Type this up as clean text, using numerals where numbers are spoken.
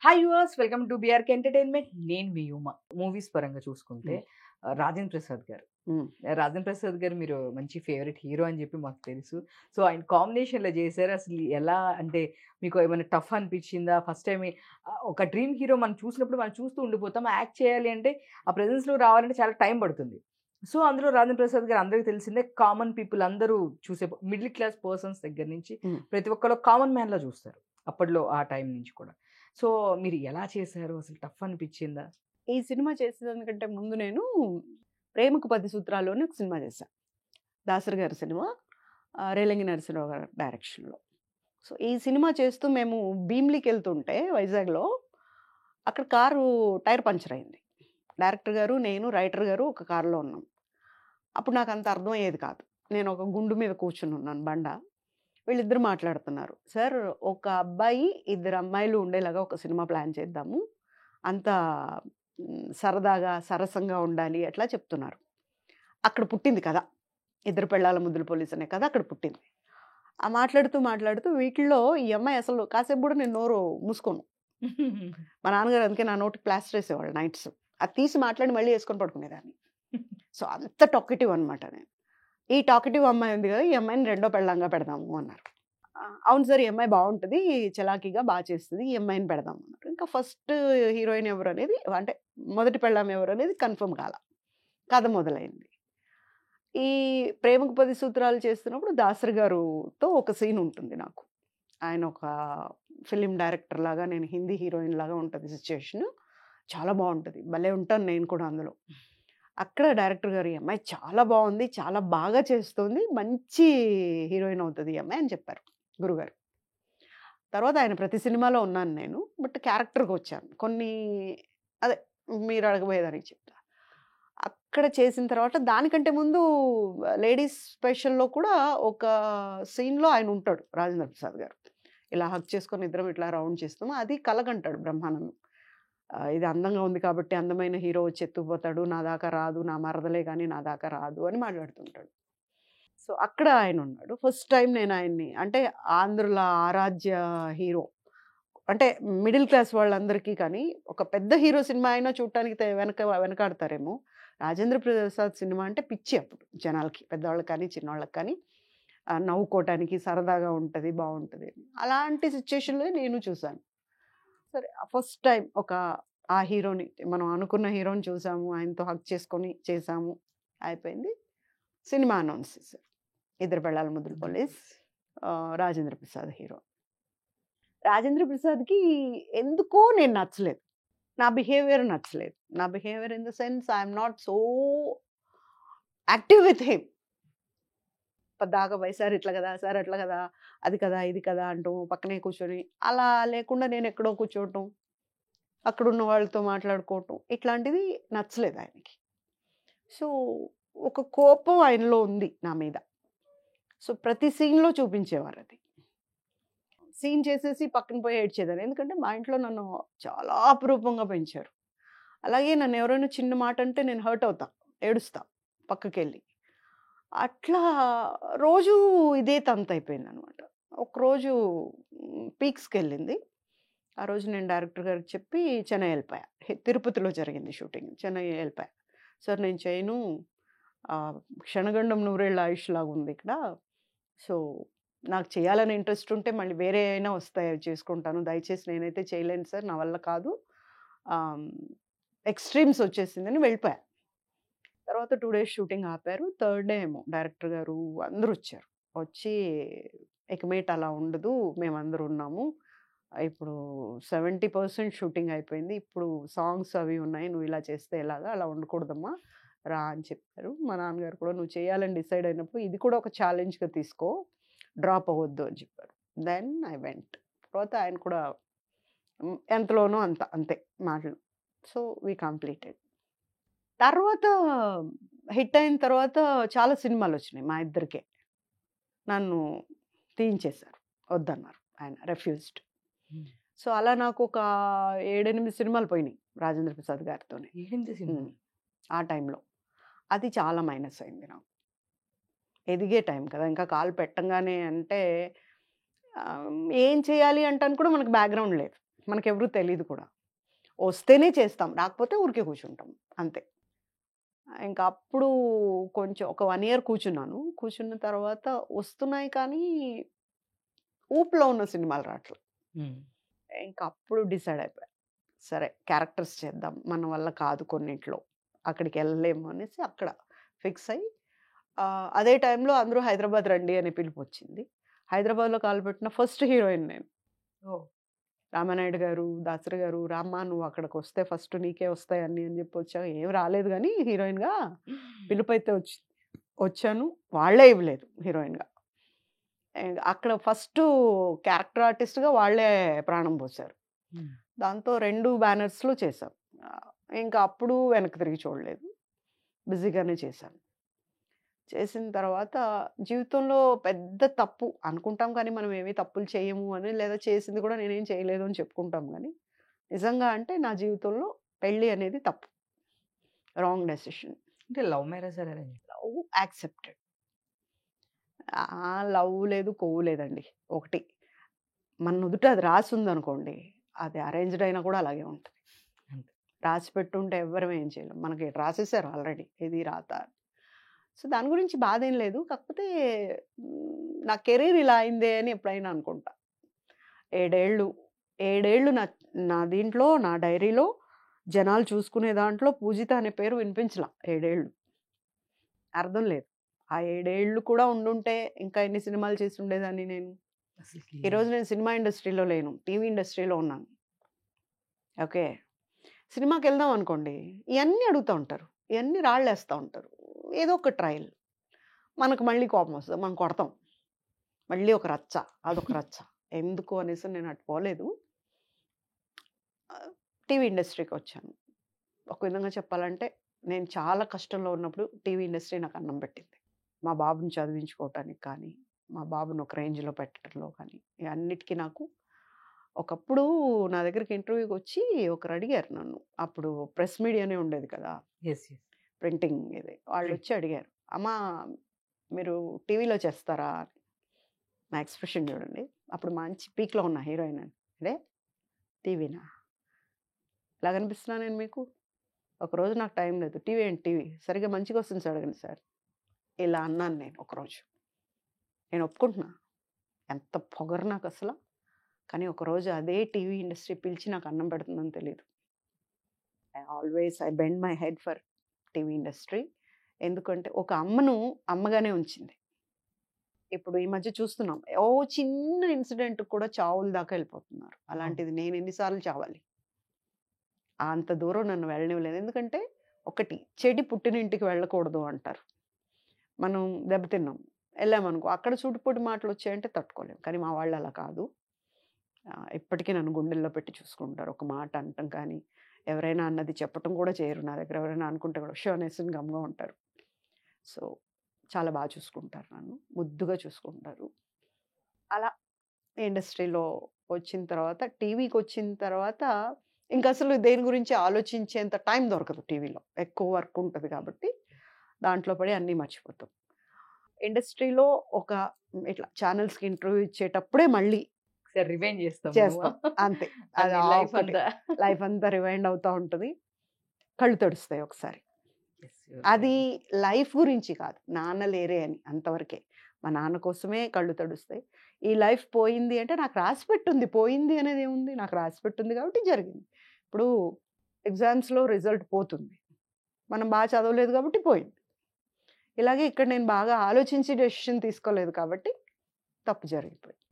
Hi yours, welcome to BRK entertainment. నేను మీ యూమా. Movies పరంగా చూసుకుంటే రాజేంద్ర ప్రసాద్ గారు. రాజేంద్ర ప్రసాద్ గారు మీరు మంచి ఫేవరెట్ హీరో అని చెప్పి మాకు తెలుసు. సో ఆయన కాంబినేషన్లో చేశారు. అసలు ఎలా అంటే మీకు ఏమైనా టఫ్ అనిపించిందా? ఫస్ట్ టైం ఒక డ్రీమ్ హీరో మనం చూసినప్పుడు మనం చూస్తూ ఉండిపోతాం. యాక్ట్ చేయాలి అంటే ఆ ప్రెజెన్స్లో రావాలంటే చాలా టైం పడుతుంది. సో అందులో రాజేంద్ర ప్రసాద్ గారు అందరికీ తెలిసిందే. కామన్ పీపుల్ అందరూ చూసే మిడిల్ క్లాస్ పర్సన్స్ దగ్గర నుంచి ప్రతి ఒక్కరు కామన్ మ్యాన్లా చూస్తారు అప్పట్లో, ఆ టైం నుంచి కూడా. సో మీరు ఎలా చేశారు? అసలు టఫ్ అనిపించిందా? ఈ సినిమా చేసేదానికంటే ముందు నేను 'ప్రేమకు 10 సూత్రాలు' అని ఒక సినిమా చేశా. దాసరి గారి సినిమా. రేలంగి నరసింహరావు గారి డైరెక్షన్‌లో. సో ఈ సినిమా చేస్తూ మేము భీమిలికి వెళ్తుంటే వైజాగ్‌లో అక్కడ కారు టైర్ పంక్చర్ అయింది. డైరెక్టర్ గారు, నేను, రైటర్ గారు ఒక కారులో ఉన్నాం. అప్పుడు నాకు అంత అర్థమయ్యేది కాదు. నేను ఒక గుండు మీద కూర్చొని ఉన్నాను బండ. వీళ్ళిద్దరు మాట్లాడుతున్నారు. సార్, ఒక అబ్బాయి, ఇద్దరు అమ్మాయిలు ఉండేలాగా ఒక సినిమా ప్లాన్ చేద్దాము. అంతా సరదాగా, సరసంగా ఉండాలి అట్లా చెప్తున్నారు. అక్కడ పుట్టింది కథ. 'ఇద్దరు పెళ్ళాల ముద్దుల పోలీస్' అనే కథ అక్కడ పుట్టింది. ఆ మాట్లాడుతూ వీటిల్లో ఈ అమ్మాయి అసలు కాసేపు కూడా నేను నోరు మూసుకోను. మా నాన్నగారు అందుకే నా నోటికి ప్లాస్టర్ వేసేవాళ్ళు నైట్స్. అది తీసి మాట్లాడి మళ్ళీ వేసుకొని పడుకునేదాన్ని. సో అంత టాకెటివ్ అనమాట నేను. ఈ టాకెటివ్ అమ్మాయి ఉంది కదా, ఈ అమ్మాయిని రెండో పెళ్ళంగా పెడదాము అన్నారు. అవును సార్, ఈ అమ్మాయి బాగుంటుంది, చలాకీగా బాగా చేస్తుంది, ఈ అమ్మాయిని పెడదాం అన్నారు. ఇంకా ఫస్ట్ హీరోయిన్ ఎవరు అనేది, అంటే మొదటి పెళ్ళాం ఎవరు అనేది కన్ఫర్మ్ కాల. కథ మొదలైంది. ఈ 'ప్రేమకు 10 సూత్రాలు' చేస్తున్నప్పుడు దాసరి గారుతో ఒక సీన్ ఉంటుంది నాకు. ఆయన ఒక ఫిలిం డైరెక్టర్ లాగా, నేను హిందీ హీరోయిన్ లాగా ఉంటుంది సిచ్యుయేషన్. చాలా బాగుంటుంది, భలే ఉంటాను నేను కూడా అందులో. అక్కడ డైరెక్టర్ గారు, ఈ అమ్మాయి చాలా బాగుంది, చాలా బాగా చేస్తుంది, మంచి హీరోయిన్ అవుతుంది ఈ అమ్మాయి అని చెప్పారు గురుగారు. తర్వాత ఆయన ప్రతి సినిమాలో ఉన్నాను నేను, బట్ క్యారెక్టర్కి వచ్చాను. కొన్ని అదే మీరు అడగబోయేదానికి చెప్తా. అక్కడ చేసిన తర్వాత దానికంటే ముందు లేడీస్ స్పెషల్లో కూడా ఒక సీన్లో ఆయన ఉంటాడు రాజేంద్ర ప్రసాద్ గారు. ఇలా హక్ చేసుకొని ఇద్దరం ఇట్లా రౌండ్ చేస్తాము. అది కలగంటాడు బ్రహ్మానందం. ఇది అందంగా ఉంది కాబట్టి అందమైన హీరో వచ్చి ఎత్తుకుపోతాడు, నా దాకా రాదు, నా మరదలే కానీ నా దాకా రాదు అని మాట్లాడుతుంటాడు. సో అక్కడ ఆయన ఉన్నాడు. ఫస్ట్ టైం నేను ఆయన్ని, అంటే ఆంధ్రుల ఆరాధ్య హీరో, అంటే మిడిల్ క్లాస్ వాళ్ళందరికీ కానీ ఒక పెద్ద హీరో సినిమా అయినా చూడటానికి వెనకాడతారేమో. రాజేంద్ర ప్రసాద్ సినిమా అంటే పిచ్చి అప్పుడు జనాలకి, పెద్దవాళ్ళకి కానీ చిన్నవాళ్ళకి కానీ. నవ్వుకోవటానికి సరదాగా ఉంటుంది, బాగుంటుంది. అలాంటి సిచ్యుయేషన్లో నేను చూశాను. సరే, ఫస్ట్ టైం ఆ హీరోని, మనం అనుకున్న హీరోని చూసాము, ఆయనతో హక్ చేసుకొని చేసాము, అయిపోయింది. సినిమా అనౌన్స్ చేశారు. 'ఇద్దరు పెళ్ళాల ముద్దుల పోలీస్', రాజేంద్ర ప్రసాద్ హీరో. రాజేంద్ర ప్రసాద్కి ఎందుకో నేను నచ్చలేదు. నా బిహేవియర్ నచ్చలేదు. నా behaviour in the sense I'm not so active with him. పద్దాక సార్ ఇట్లా కదా, సార్ అట్లా కదా, అది కదా, ఇది కదా అంటూ పక్కనే కూర్చొని, అలా లేకుండా నేను ఎక్కడో కూర్చోవటం, అక్కడున్న వాళ్ళతో మాట్లాడుకోవటం, ఇట్లాంటిది నచ్చలేదు ఆయనకి. సో ఒక కోపం ఆయనలో ఉంది నా మీద. సో ప్రతి సీన్లో చూపించేవారు. అది సీన్ చేసేసి పక్కన పోయి ఏడ్చేదాన్ని. ఎందుకంటే మా ఇంట్లో నన్ను చాలా అపురూపంగా పెంచారు. అలాగే నన్ను ఎవరైనా చిన్న మాట అంటే నేను హర్ట్ అవుతా, ఏడుస్తా పక్కకెళ్ళి. అట్లా రోజు ఇదే తంత అయిపోయింది అనమాట. ఒకరోజు పీక్స్కి వెళ్ళింది. ఆ రోజు నేను డైరెక్టర్ గారికి చెప్పి చెన్నై వెళ్ళిపోయా. తిరుపతిలో జరిగింది షూటింగ్. చెన్నై వెళ్ళిపోయా. సార్ నేను చేయను, క్షణగండం నూరేళ్ళ ఆయుష్ లాగా ఉంది ఇక్కడ. సో నాకు చేయాలని ఇంట్రెస్ట్ ఉంటే మళ్ళీ వేరే అయినా వస్తాయి, అవి చేసుకుంటాను. దయచేసి నేనైతే చేయలేను సార్, నా వల్ల కాదు, ఎక్స్ట్రీమ్స్ వచ్చేసిందని వెళ్ళిపోయా. తర్వాత 2 days షూటింగ్ ఆపారు. థర్డ్ డే ఏమో డైరెక్టర్ గారు అందరూ వచ్చారు. వచ్చి ఇక మీట్ అలా ఉండదు, మేమందరూ ఉన్నాము, ఇప్పుడు 70% షూటింగ్ అయిపోయింది, ఇప్పుడు సాంగ్స్ అవి ఉన్నాయి, నువ్వు ఇలా చేస్తే ఎలాగా, అలా ఉండకూడదమ్మా, రా అని చెప్పారు. మా నాన్నగారు కూడా నువ్వు చేయాలని డిసైడ్ అయినప్పుడు ఇది కూడా ఒక ఛాలెంజ్గా తీసుకో, డ్రాప్ అవ్వద్దు అని చెప్పారు. Then I went. తర్వాత ఆయన కూడా ఎంతలోనో అంతే మాటలు. So we completed. తర్వాత హిట్ అయిన తర్వాత చాలా సినిమాలు వచ్చినాయి మా ఇద్దరికే. నన్ను తీయించేశారు, వద్దన్నారు, ఆయన రెఫ్యూజ్డ్. సో అలా నాకు ఒక 7-8 సినిమాలు పోయినాయి రాజేంద్ర ప్రసాద్ గారితోనే ఆ టైంలో. అది చాలా మైనస్ అయింది నాకు. ఎదిగే టైం కదా, ఇంకా కాలు పెట్టంగానే అంటే ఏం చేయాలి అంటాను కూడా మనకు బ్యాక్గ్రౌండ్ లేదు. మనకెవరూ తెలీదు కూడా. వస్తేనే చేస్తాం. రాకపోతే ఊరికే కూర్చుంటాం. అంతే. ఇంకా అప్పుడు కొంచెం ఒక 1 ఇయర్ కూర్చున్నాను. కూర్చున్న తర్వాత వస్తున్నాయి కానీ, ఊపులో ఉన్న సినిమాలు రాట్లే. ఇంక అప్పుడు డిసైడ్ అయిపోయా. సరే క్యారెక్టర్స్ చేద్దాం. మన వల్ల కాదు కొన్నిట్లో. అక్కడికెళ్ళలేము అనేసి అక్కడ ఫిక్స్ అయ్యి అదే టైంలో అందరూ హైదరాబాద్ రండి అనే పిలుపొచ్చింది. హైదరాబాద్‌లో కాలుపెట్టిన ఫస్ట్ హీరోయిన్ నేను. ఓహ్! రామానాయుడు గారు, దాసరి గారు, "రామ్మా నువ్వు అక్కడికొస్తే ఫస్ట్ నీకే వస్తాయి అన్నీ" అని చెప్పి వచ్చావు. ఏం రాలేదు గానీ హీరోయిన్‌గా పిలుపైతే వచ్చింది. వచ్చాను. వాళ్ళే ఇవ్వలేదు హీరోయిన్‌గా. అక్కడ ఫస్టు క్యారెక్టర్ ఆర్టిస్ట్‌గా వాళ్ళే ప్రాణం పోశారు. దాంతో 2 బ్యానర్స్‌లో చేశాం. ఇంకా అప్పుడు వెనక్కి తిరిగి చూడలేదు. బిజీగానే చేశాను. చేసిన తర్వాత జీవితంలో పెద్ద తప్పు అనుకుంటాం కానీ మనం ఏమి తప్పులు చేయము అని, లేదా చేసింది కూడా నేనేం చేయలేదు అని చెప్పుకుంటాం కానీ, నిజంగా అంటే నా జీవితంలో పెళ్లి అనేది తప్పు. Wrong decision. అంటే లవ్ మ్యారేజా అరేంజ్? Love accepted. లవ్ లేదు, కొవ్వు లేదండి. ఒకటి మన నుదుట అది రాసి ఉందనుకోండి, అది అరేంజ్డ్ అయినా కూడా అలాగే ఉంటుంది. అంతే. రాసి పెట్టుంటే ఎవ్వరం ఏం చేయలేం. మనకి రాసేసారు ఆల్రెడీ ఇది రాత. సో దాని గురించి బాధ ఏం లేదు. కాకపోతే నా కెరీర్ ఇలా అయిందే అని ఎప్పుడైనా అనుకుంటా. 7 ఏళ్ళు నా నా దీంట్లో, నా డైరీలో జనాలు చూసుకునే దాంట్లో పూజిత అనే పేరు వినిపించలా 7 ఏళ్ళు. అర్థం లేదు. ఆ 7 ఏళ్ళు కూడా ఉండుంటే ఇంకా ఎన్ని సినిమాలు చేసి ఉండేదాన్ని నేను. ఈరోజు నేను సినిమా ఇండస్ట్రీలో లేను. టీవీ ఇండస్ట్రీలో ఉన్నాను. ఓకే. సినిమాకెళ్దాం అనుకోండి, ఇయన్నీ అడుగుతా ఉంటారు. ఇయన్నీ రాళ్ళేస్తా ఉంటారు. ఏదో ఒక ట్రయల్. మనకు మళ్ళీ కోపం వస్తది. మనం కొడతాం. మళ్ళీ ఒక రచ్చ. అదొక రచ్చ. ఎందుకు అనేసి నేను అటు పోలేదు. టీవీ ఇండస్ట్రీకొచ్చాను. ఒక విధంగా చెప్పాలంటే నేను చాలా కష్టంలో ఉన్నప్పుడు టీవీ ఇండస్ట్రీ నాకు అన్నం పెట్టింది. మా బాబుని చదివించుకోవటానికి కానీ, మా బాబుని ఒక రేంజ్‌లో పెట్టడంలో కానీ, అన్నిటికి నాకు ఒకప్పుడు నా దగ్గరికి ఇంటర్వ్యూకొచ్చి ఒకరు అడిగారు నన్ను. అప్పుడు ప్రెస్ మీడియానే ఉండేది కదా! యెస్. యెస్. ప్రింటింగ్ ఇది. వాళ్ళొచ్చి అడిగారు. "అమ్మా మీరు టీవీలో చేస్తారా?" అని. నా ఎక్స్‌ప్రెషన్ చూడండి. అప్పుడు మంచి పీక్‌లో ఉన్న హీరోయిన్ అని. "అరే! టీవీనా? ఇలా కనిపిస్తున్నా నేను మీకు? ఒకరోజు నాకు టైం లేదు. టీవీ ఏంటి టీవీ? సరిగ్గా మంచి క్వెషన్స్ అడగండి సార్." ఇలా అన్నాను నేను ఒకరోజు. నేను ఒప్పుకుంటున్నా. ఎంత పొగరు నాకసల. కానీ ఒకరోజు అదే టీవీ ఇండస్ట్రీ పిలిచి నాకు అన్నం పెడుతుందని తెలీదు. I bend my head for TV industry. ఎందుకంటే ఒక అమ్మను అమ్మగానే ఉంచింది. ఇప్పుడు ఈ మధ్య చూస్తున్నాం. చిన్న ఇన్సిడెంట్‌కి కూడా చావుల దాకా వెళ్ళిపోతున్నారు. అలాంటిది నేను ఎన్ని సార్లు చావాలి? అంత దూరం నన్ను వెళ్ళనివ్వలేదు. ఎందుకంటే ఒకటి చెడి పుట్టినింటికి వెళ్ళకూడదు అంటారు. మనం దెబ్బతిన్నాం. ఎళ్ళామనుకో అక్కడ సూటిపోటి మాటలొచ్చాయంటే తట్టుకోలేం. కానీ మా వాళ్ళు అలా కాదు. ఇప్పటికీ నన్ను గుండెల్లో పెట్టి చూసుకుంటారు. ఒక మాట అనటం కానీ, ఎవరైనా అన్నది చెప్పటం కూడా చేయరు. నా దగ్గర ఎవరైనా అనుకుంటే కూడా షో అనేసి గమ్ముగా ఉంటారు. సో, చాలా బాగా చూసుకుంటారు నన్ను. ముద్దుగా చూసుకుంటారు. అలా ఇండస్ట్రీలో వచ్చిన తర్వాత, టీవీకొచ్చిన తర్వాత ఇంకసలు దేని గురించి ఆలోచించేంత టైం దొరకదు టీవీలో. ఎక్కువ వర్క్ ఉంటది కాబట్టి, దాంట్లో పడి అన్నీ మర్చిపోతాం. ఇండస్ట్రీలో ఇట్లా ఛానెల్స్‌కి ఇంటర్వ్యూ ఇచ్చేటప్పుడే మళ్ళీ ఒకసారి రివైండ్ చేస్తాం. చేస్తాం. అంతే. అది లైఫ్ అంతా. లైఫ్ అంతా రివైండ్ అవుతా ఉంటది. కళ్ళు తడుస్తాయి ఒకసారి. అది లైఫ్ గురించి కాదు. నాన్న లేరే అని అంతవరకే. మా నాన్న కోసమే కళ్ళు తడుస్తాయి. ఈ లైఫ్ పోయింది అంటే నాకు రాసి పెట్టుంది. పోయింది అనేది ఏముంది? నాకు రాసి పెట్టుంది కాబట్టి జరిగింది. ఇప్పుడు ఎగ్జామ్స్‌లో రిజల్ట్ పోతుంది. మనం బాగా చదవలేదు కాబట్టి పోయింది. ఇలాగే ఇక్కడ నేను బాగా ఆలోచించి డెసిషన్ తీసుకోలేదు కాబట్టి తప్పు జరిగిపోయింది.